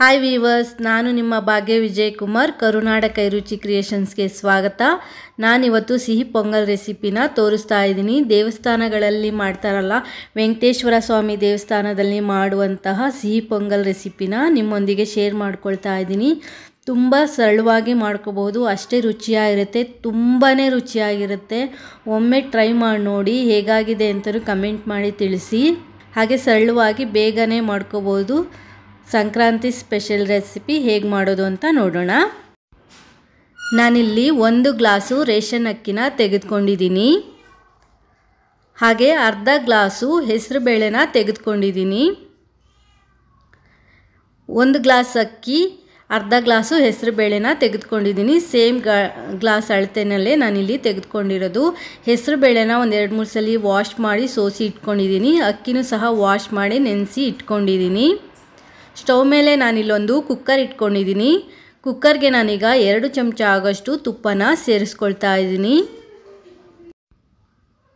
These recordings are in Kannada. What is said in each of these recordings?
ಹಾಯ್ ವೀವರ್ಸ್, ನಾನು ನಿಮ್ಮ ಭಾಗ್ಯ ವಿಜಯ್ ಕುಮಾರ್. ಕರುನಾಡ ಕೈರುಚಿ ಕ್ರಿಯೇಷನ್ಸ್ಗೆ ಸ್ವಾಗತ. ನಾನಿವತ್ತು ಸಿಹಿ ಪೊಂಗಲ್ ರೆಸಿಪಿನ ತೋರಿಸ್ತಾ ಇದ್ದೀನಿ. ದೇವಸ್ಥಾನಗಳಲ್ಲಿ ಮಾಡ್ತಾರಲ್ಲ, ವೆಂಕಟೇಶ್ವರ ಸ್ವಾಮಿ ದೇವಸ್ಥಾನದಲ್ಲಿ ಮಾಡುವಂತಹ ಸಿಹಿ ಪೊಂಗಲ್ ರೆಸಿಪಿನ ನಿಮ್ಮೊಂದಿಗೆ ಶೇರ್ ಮಾಡ್ಕೊಳ್ತಾ ಇದ್ದೀನಿ. ತುಂಬ ಸರಳವಾಗಿ ಮಾಡ್ಕೋಬಹುದು, ಅಷ್ಟೇ ರುಚಿಯಾಗಿರುತ್ತೆ, ತುಂಬಾ ರುಚಿಯಾಗಿರುತ್ತೆ. ಒಮ್ಮೆ ಟ್ರೈ ಮಾಡಿ ನೋಡಿ, ಹೇಗಾಗಿದೆ ಅಂತಲೂ ಕಮೆಂಟ್ ಮಾಡಿ ತಿಳಿಸಿ. ಹಾಗೆ ಸರಳವಾಗಿ ಬೇಗನೆ ಮಾಡ್ಕೋಬಹುದು. ಸಂಕ್ರಾಂತಿ ಸ್ಪೆಷಲ್ ರೆಸಿಪಿ ಹೇಗೆ ಮಾಡೋದು ಅಂತ ನೋಡೋಣ. ನಾನಿಲ್ಲಿ 1 ಗ್ಲಾಸು ರೇಷನ್ ಅಕ್ಕಿನ ತೆಗೆದುಕೊಂಡಿದ್ದೀನಿ. ಹಾಗೆ ಅರ್ಧ ಗ್ಲಾಸು ಹೆಸರು ಬೇಳೆನ ತೆಗೆದುಕೊಂಡಿದ್ದೀನಿ. 1 ಗ್ಲಾಸ್ ಅಕ್ಕಿ, ಅರ್ಧ ಗ್ಲಾಸು ಹೆಸರು ಬೇಳೆನ ತೆಗೆದುಕೊಂಡಿದ್ದೀನಿ. ಸೇಮ್ ಗ್ಲಾಸ್ ಅಳತೆನಲ್ಲೇ ನಾನಿಲ್ಲಿ ತೆಗೆದುಕೊಂಡಿರೋದು. ಹೆಸರು ಬೇಳೆನ ಒಂದು 2-3 ಸಲ ವಾಶ್ ಮಾಡಿ ಸೋಸಿ ಇಟ್ಕೊಂಡಿದ್ದೀನಿ. ಅಕ್ಕಿನೂ ಸಹ ವಾಶ್ ಮಾಡಿ ನೆನೆಸಿ ಇಟ್ಕೊಂಡಿದ್ದೀನಿ. ಸ್ಟವ್ ಮೇಲೆ ನಾನಿಲ್ಲೊಂದು ಕುಕ್ಕರ್ ಇಟ್ಕೊಂಡಿದ್ದೀನಿ. ಕುಕ್ಕರ್ಗೆ ನಾನೀಗ 2 ಚಮಚ ಆಗೋಷ್ಟು ತುಪ್ಪನ ಸೇರಿಸ್ಕೊಳ್ತಾ ಇದ್ದೀನಿ.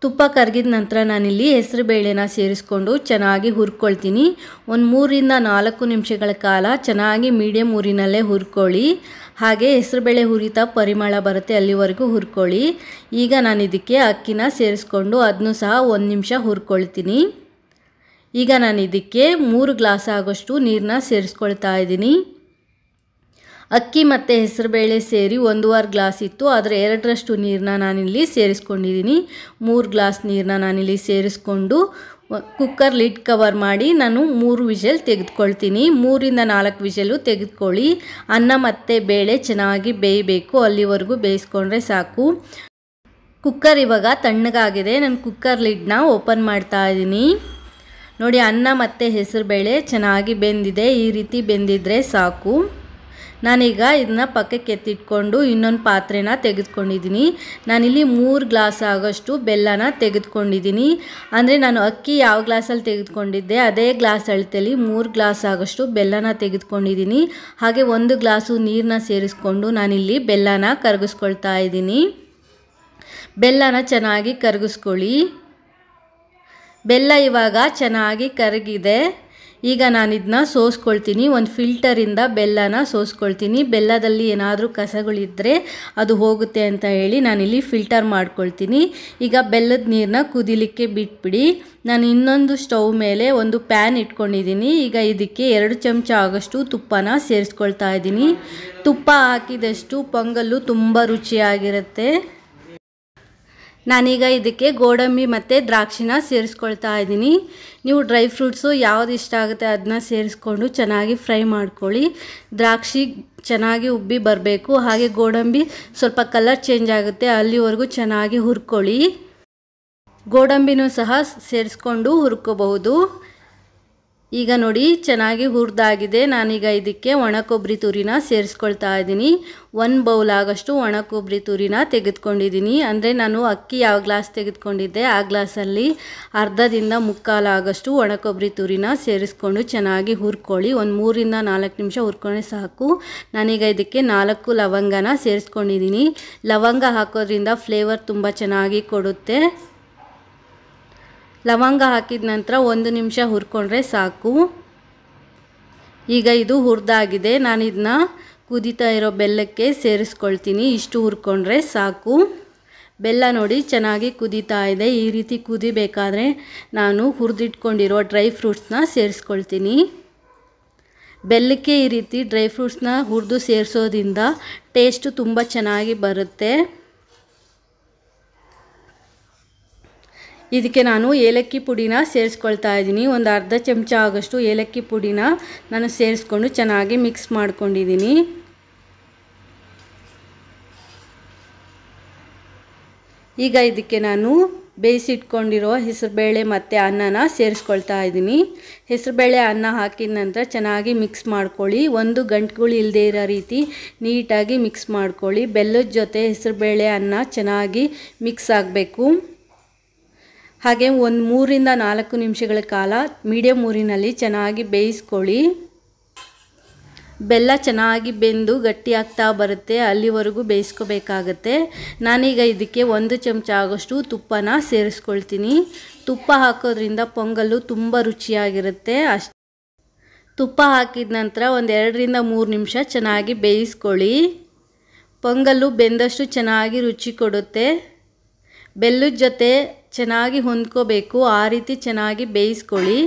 ತುಪ್ಪ ಕರಗಿದ ನಂತರ ನಾನಿಲ್ಲಿ ಹೆಸರು ಬೇಳೆನ ಸೇರಿಸ್ಕೊಂಡು ಚೆನ್ನಾಗಿ ಹುರ್ಕೊಳ್ತೀನಿ. ಒಂದು 3-4 ನಿಮಿಷಗಳ ಕಾಲ ಚೆನ್ನಾಗಿ ಮೀಡಿಯಮ್ ಊರಿನಲ್ಲೇ ಹುರ್ಕೊಳ್ಳಿ. ಹಾಗೆ ಹೆಸರುಬೇಳೆ ಹುರಿತಾ ಪರಿಮಳ ಬರುತ್ತೆ ಅಲ್ಲಿವರೆಗೂ ಹುರ್ಕೊಳ್ಳಿ. ಈಗ ನಾನು ಇದಕ್ಕೆ ಅಕ್ಕಿನ ಸೇರಿಸ್ಕೊಂಡು ಅದನ್ನು ಸಹ 1 ನಿಮಿಷ ಹುರ್ಕೊಳ್ತೀನಿ. ಈಗ ನಾನು ಇದಕ್ಕೆ 3 ಗ್ಲಾಸ್ ಆಗೋಷ್ಟು ನೀರನ್ನ ಸೇರಿಸ್ಕೊಳ್ತಾ ಇದ್ದೀನಿ. ಅಕ್ಕಿ ಮತ್ತು ಹೆಸರುಬೇಳೆ ಸೇರಿ 1.5 ಗ್ಲಾಸ್ ಇತ್ತು, ಅದರ 2ರಷ್ಟು ನೀರನ್ನ ನಾನಿಲ್ಲಿ ಸೇರಿಸ್ಕೊಂಡಿದ್ದೀನಿ. 3 ಗ್ಲಾಸ್ ನೀರನ್ನ ನಾನಿಲ್ಲಿ ಸೇರಿಸ್ಕೊಂಡು ಕುಕ್ಕರ್ ಲಿಡ್ ಕವರ್ ಮಾಡಿ ನಾನು 3 ವಿಷಲ್ ತೆಗೆದುಕೊಳ್ತೀನಿ. 3-4 ವಿಷಲು ತೆಗೆದುಕೊಳ್ಳಿ. ಅನ್ನ ಮತ್ತು ಬೇಳೆ ಚೆನ್ನಾಗಿ ಬೇಯಬೇಕು, ಅಲ್ಲಿವರೆಗೂ ಬೇಯಿಸ್ಕೊಂಡ್ರೆ ಸಾಕು. ಕುಕ್ಕರ್ ಇವಾಗ ತಣ್ಣಗಾಗಿದೆ. ನಾನು ಕುಕ್ಕರ್ ಲಿಡ್ನ ಓಪನ್ ಮಾಡ್ತಾ ಇದ್ದೀನಿ. ನೋಡಿ, ಅನ್ನ ಮತ್ತು ಹೆಸರುಬೇಳೆ ಚೆನ್ನಾಗಿ ಬೆಂದಿದೆ. ಈ ರೀತಿ ಬೆಂದಿದ್ರೆ ಸಾಕು. ನಾನೀಗ ಇದನ್ನ ಪಕ್ಕಕ್ಕೆ ಎತ್ತಿಟ್ಕೊಂಡು ಇನ್ನೊಂದು ಪಾತ್ರೆನ ತೆಗೆದುಕೊಂಡಿದ್ದೀನಿ. ನಾನಿಲ್ಲಿ 3 ಗ್ಲಾಸ್ ಆಗೋಷ್ಟು ಬೆಲ್ಲನ ತೆಗೆದುಕೊಂಡಿದ್ದೀನಿ. ಅಂದರೆ ನಾನು ಅಕ್ಕಿ ಯಾವ ಗ್ಲಾಸಲ್ಲಿ ತೆಗೆದುಕೊಂಡಿದ್ದೆ ಅದೇ ಗ್ಲಾಸ್ ಅಳತೆಯಲ್ಲಿ 3 ಗ್ಲಾಸ್ ಆಗೋಷ್ಟು ಬೆಲ್ಲನ ತೆಗೆದುಕೊಂಡಿದ್ದೀನಿ. ಹಾಗೆ 1 ಗ್ಲಾಸು ನೀರನ್ನ ಸೇರಿಸ್ಕೊಂಡು ನಾನಿಲ್ಲಿ ಬೆಲ್ಲನ ಕರಗಿಸ್ಕೊಳ್ತಾ ಇದ್ದೀನಿ. ಬೆಲ್ಲನ ಚೆನ್ನಾಗಿ ಕರಗಿಸ್ಕೊಳ್ಳಿ. ಬೆಲ್ಲ ಇವಾಗ ಚೆನ್ನಾಗಿ ಕರಗಿದೆ. ಈಗ ನಾನಿದನ್ನ ಸೋಸ್ಕೊಳ್ತೀನಿ. ಒಂದು ಫಿಲ್ಟರಿಂದ ಬೆಲ್ಲನ ಸೋಸ್ಕೊಳ್ತೀನಿ. ಬೆಲ್ಲದಲ್ಲಿ ಏನಾದರೂ ಕಸಗಳಿದ್ದರೆ ಅದು ಹೋಗುತ್ತೆ ಅಂತ ಹೇಳಿ ನಾನಿಲ್ಲಿ ಫಿಲ್ಟರ್ ಮಾಡ್ಕೊಳ್ತೀನಿ. ಈಗ ಬೆಲ್ಲದ ನೀರನ್ನ ಕುದಿಲಿಕ್ಕೆ ಬಿಟ್ಬಿಡಿ. ನಾನು ಇನ್ನೊಂದು ಸ್ಟವ್ ಮೇಲೆ ಒಂದು ಪ್ಯಾನ್ ಇಟ್ಕೊಂಡಿದ್ದೀನಿ. ಈಗ ಇದಕ್ಕೆ 2 ಚಮಚ ಆಗೋಷ್ಟು ತುಪ್ಪನ ಸೇರಿಸ್ಕೊಳ್ತಾ ಇದ್ದೀನಿ. ತುಪ್ಪ ಹಾಕಿದಷ್ಟು ಪೊಂಗಲ್ಲು ತುಂಬ ರುಚಿಯಾಗಿರುತ್ತೆ. ನಾನೀಗ ಇದಕ್ಕೆ ಗೋಡಂಬಿ ಮತ್ತು ದ್ರಾಕ್ಷಿನ ಸೇರಿಸ್ಕೊಳ್ತಾ ಇದ್ದೀನಿ. ನೀವು ಡ್ರೈ ಫ್ರೂಟ್ಸು ಯಾವುದು ಇಷ್ಟ ಆಗುತ್ತೆ ಅದನ್ನ ಸೇರಿಸ್ಕೊಂಡು ಚೆನ್ನಾಗಿ ಫ್ರೈ ಮಾಡ್ಕೊಳ್ಳಿ. ದ್ರಾಕ್ಷಿ ಚೆನ್ನಾಗಿ ಉಬ್ಬಿ ಬರಬೇಕು. ಹಾಗೆ ಗೋಡಂಬಿ ಸ್ವಲ್ಪ ಕಲರ್ ಚೇಂಜ್ ಆಗುತ್ತೆ, ಅಲ್ಲಿವರೆಗೂ ಚೆನ್ನಾಗಿ ಹುರ್ಕೊಳ್ಳಿ. ಗೋಡಂಬಿನೂ ಸಹ ಸೇರಿಸ್ಕೊಂಡು ಹುರ್ಕೋಬಹುದು. ಈಗ ನೋಡಿ, ಚೆನ್ನಾಗಿ ಹುರಿದಾಗಿದೆ. ನಾನೀಗ ಇದಕ್ಕೆ ಒಣ ಕೊಬ್ಬರಿ ತುರಿನ ಸೇರಿಸ್ಕೊಳ್ತಾ ಇದ್ದೀನಿ. 1 ಬೌಲ್ ಆಗೋಷ್ಟು ಒಣ ಕೊಬ್ಬರಿ ತುರಿನ ತೆಗೆದುಕೊಂಡಿದ್ದೀನಿ. ಅಂದರೆ ನಾನು ಅಕ್ಕಿ ಯಾವ ಗ್ಲಾಸ್ ತೆಗೆದುಕೊಂಡಿದ್ದೆ ಆ ಗ್ಲಾಸಲ್ಲಿ ಅರ್ಧದಿಂದ ಮುಕ್ಕಾಲು ಆಗೋಷ್ಟು ಒಣ ಕೊಬ್ಬರಿ ತುರಿನ ಸೇರಿಸ್ಕೊಂಡು ಚೆನ್ನಾಗಿ ಹುರ್ಕೊಳ್ಳಿ. ಒಂದು 3-4 ನಿಮಿಷ ಹುರ್ಕೊಂಡ್ರೆ ಸಾಕು. ನಾನೀಗ ಇದಕ್ಕೆ 4 ಲವಂಗನ ಸೇರಿಸ್ಕೊಂಡಿದ್ದೀನಿ. ಲವಂಗ ಹಾಕೋದ್ರಿಂದ ಫ್ಲೇವರ್ ತುಂಬ ಚೆನ್ನಾಗಿ ಕೊಡುತ್ತೆ. ಲವಂಗ ಹಾಕಿದ ನಂತರ 1 ನಿಮಿಷ ಹುರ್ಕೊಂಡ್ರೆ ಸಾಕು. ಈಗ ಇದು ಹುರಿದಾಗಿದೆ. ನಾನು ಇದನ್ನ ಕುದೀತಾ ಇರೋ ಬೆಲ್ಲಕ್ಕೆ ಸೇರಿಸ್ಕೊಳ್ತೀನಿ. ಇಷ್ಟು ಹುರ್ಕೊಂಡ್ರೆ ಸಾಕು. ಬೆಲ್ಲ ನೋಡಿ ಚೆನ್ನಾಗಿ ಕುದೀತಾ ಇದೆ. ಈ ರೀತಿ ಕುದಿಬೇಕಾದ್ರೆ ನಾನು ಹುರಿದಿಟ್ಕೊಂಡಿರೋ ಡ್ರೈ ಫ್ರೂಟ್ಸ್ನ ಸೇರಿಸ್ಕೊಳ್ತೀನಿ. ಬೆಲ್ಲಕ್ಕೆ ಈ ರೀತಿ ಡ್ರೈ ಫ್ರೂಟ್ಸ್ನ ಹುರಿದು ಸೇರಿಸೋದ್ರಿಂದ ಟೇಸ್ಟು ತುಂಬ ಚೆನ್ನಾಗಿ ಬರುತ್ತೆ. ಇದಕ್ಕೆ ನಾನು ಏಲಕ್ಕಿ ಪುಡಿನ ಸೇರಿಸ್ಕೊಳ್ತಾ ಇದ್ದೀನಿ. ಒಂದು ಅರ್ಧ ಚಮಚ ಆಗೋಷ್ಟು ಏಲಕ್ಕಿ ಪುಡಿನ ನಾನು ಸೇರಿಸ್ಕೊಂಡು ಚೆನ್ನಾಗಿ ಮಿಕ್ಸ್ ಮಾಡ್ಕೊಂಡಿದ್ದೀನಿ. ಈಗ ಇದಕ್ಕೆ ನಾನು ಬೇಯಿಸಿಟ್ಕೊಂಡಿರೋ ಹೆಸರುಬೇಳೆ ಮತ್ತು ಅನ್ನನ ಸೇರಿಸ್ಕೊಳ್ತಾ ಇದ್ದೀನಿ. ಹೆಸರುಬೇಳೆ ಅನ್ನ ಹಾಕಿದ ನಂತರ ಚೆನ್ನಾಗಿ ಮಿಕ್ಸ್ ಮಾಡ್ಕೊಳ್ಳಿ. ಒಂದು ಗಂಟುಗಳು ಇಲ್ಲದೇ ಇರೋ ರೀತಿ ನೀಟಾಗಿ ಮಿಕ್ಸ್ ಮಾಡ್ಕೊಳ್ಳಿ. ಬೆಲ್ಲದ ಜೊತೆ ಹೆಸರುಬೇಳೆ ಅನ್ನ ಚೆನ್ನಾಗಿ ಮಿಕ್ಸ್ ಆಗಬೇಕು. ಹಾಗೆ ಒಂದು 3-4 ನಿಮಿಷಗಳ ಕಾಲ ಮೀಡಿಯಮ್ ಊರಿನಲ್ಲಿ ಚೆನ್ನಾಗಿ ಬೇಯಿಸ್ಕೊಳ್ಳಿ. ಬೆಲ್ಲ ಚೆನ್ನಾಗಿ ಬೆಂದು ಗಟ್ಟಿ ಆಗ್ತಾ ಬರುತ್ತೆ, ಅಲ್ಲಿವರೆಗೂ ಬೇಯಿಸ್ಕೋಬೇಕಾಗತ್ತೆ. ನಾನೀಗ ಇದಕ್ಕೆ 1 ಚಮಚ ಆಗೋಷ್ಟು ತುಪ್ಪನ ಸೇರಿಸ್ಕೊಳ್ತೀನಿ. ತುಪ್ಪ ಹಾಕೋದ್ರಿಂದ ಪೊಂಗಲ್ಲು ತುಂಬ ರುಚಿಯಾಗಿರುತ್ತೆ. ತುಪ್ಪ ಹಾಕಿದ ನಂತರ ಒಂದು 2ರಿಂದ 3 ನಿಮಿಷ ಚೆನ್ನಾಗಿ ಬೇಯಿಸ್ಕೊಳ್ಳಿ. ಪೊಂಗಲ್ಲು ಬೆಂದಷ್ಟು ಚೆನ್ನಾಗಿ ರುಚಿ ಕೊಡುತ್ತೆ. ಬೆಲ್ಲದ ಜೊತೆ ಚೆನ್ನಾಗಿ ಹೊಂದ್ಕೋಬೇಕು, ಆ ರೀತಿ ಚೆನ್ನಾಗಿ ಬೇಯಿಸ್ಕೊಳ್ಳಿ.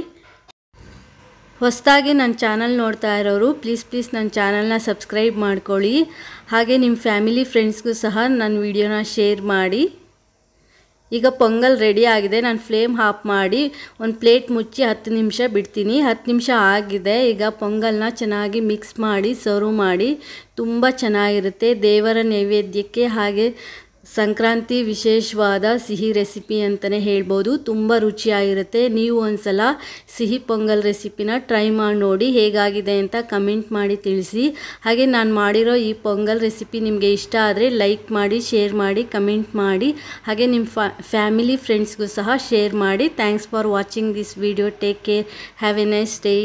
ಹೊಸದಾಗಿ ನನ್ನ ಚಾನಲ್ ನೋಡ್ತಾ ಇರೋರು ಪ್ಲೀಸ್ ನನ್ನ ಚಾನಲ್ನ ಸಬ್ಸ್ಕ್ರೈಬ್ ಮಾಡ್ಕೊಳ್ಳಿ. ಹಾಗೆ ನಿಮ್ಮ ಫ್ಯಾಮಿಲಿ ಫ್ರೆಂಡ್ಸ್ಗೂ ಸಹ ನನ್ನ ವಿಡಿಯೋನ ಶೇರ್ ಮಾಡಿ. ಈಗ ಪೊಂಗಲ್ ರೆಡಿ ಆಗಿದೆ. ನಾನು ಫ್ಲೇಮ್ ಆಫ್ ಮಾಡಿ ಒಂದು ಪ್ಲೇಟ್ ಮುಚ್ಚಿ 10 ನಿಮಿಷ ಬಿಡ್ತೀನಿ. 10 ನಿಮಿಷ ಆಗಿದೆ. ಈಗ ಪೊಂಗಲ್ನ ಚೆನ್ನಾಗಿ ಮಿಕ್ಸ್ ಮಾಡಿ ಸರ್ವ್ ಮಾಡಿ. ತುಂಬ ಚೆನ್ನಾಗಿರುತ್ತೆ. ದೇವರ ನೈವೇದ್ಯಕ್ಕೆ ಹಾಗೆ ಸಂಕ್ರಾಂತಿ ವಿಶೇಷವಾದ ಸಿಹಿ ರೆಸಿಪಿ ಅಂತಲೇ ಹೇಳ್ಬೋದು. ತುಂಬ ರುಚಿಯಾಗಿರುತ್ತೆ. ನೀವು ಒಂದ್ಸಲ ಸಿಹಿ ಪೊಂಗಲ್ ರೆಸಿಪಿನ ಟ್ರೈ ಮಾಡಿ ನೋಡಿ, ಹೇಗಾಗಿದೆ ಅಂತ ಕಮೆಂಟ್ ಮಾಡಿ ತಿಳಿಸಿ. ಹಾಗೆ ನಾನು ಮಾಡಿರೋ ಈ ಪೊಂಗಲ್ ರೆಸಿಪಿ ನಿಮಗೆ ಇಷ್ಟ ಆದರೆ ಲೈಕ್ ಮಾಡಿ, ಶೇರ್ ಮಾಡಿ, ಕಮೆಂಟ್ ಮಾಡಿ. ಹಾಗೆ ನಿಮ್ಮ ಫ್ಯಾಮಿಲಿ ಫ್ರೆಂಡ್ಸ್ಗೂ ಸಹ ಶೇರ್ ಮಾಡಿ. Thanks for watching this video. Take care. Have A nice day.